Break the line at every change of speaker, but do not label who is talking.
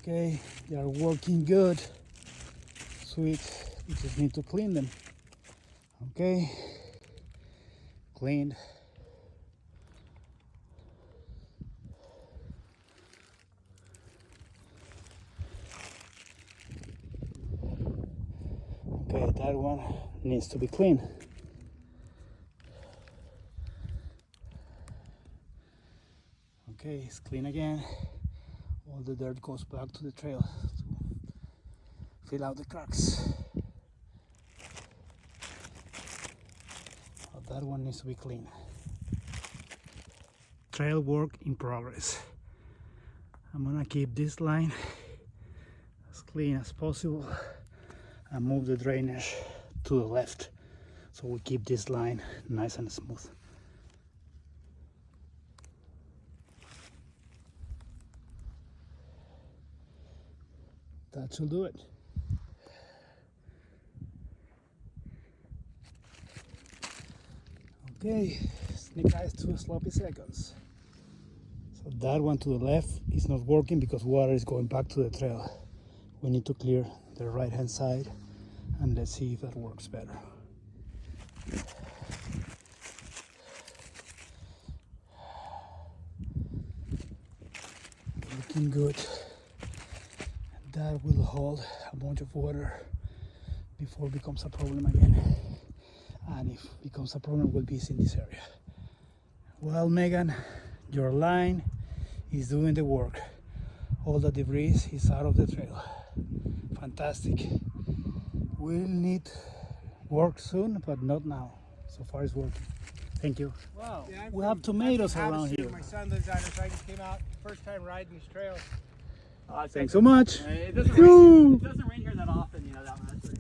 Okay, they are working good. Sweet. We just need to clean them. Okay, cleaned. Okay, that one needs to be clean. Okay, it's clean again. All the dirt goes back to the trail to fill out the cracks. Oh, that one needs to be clean. Trail work in progress. I'm gonna keep this line as clean as possible and move the drainage to the left so we keep this line nice and smooth. That should do it. Okay, sneak eyes to sloppy seconds. So that one to the left is not working because water is going back to the trail. We need to clear the right hand side and let's see if that works better. Looking good. That will hold a bunch of water before it becomes a problem again. And if it becomes a problem, we'll be in this area. Well, Megan, your line is doing the work. All the debris is out of the trail. Fantastic. We'll need work soon, but not now. So far it's working. Thank you.
Wow. Yeah,
we have tomatoes around here.
My son lives out here, so I just came out first time riding these trails.
Thanks so much.
It doesn't rain here that often, you know, that much.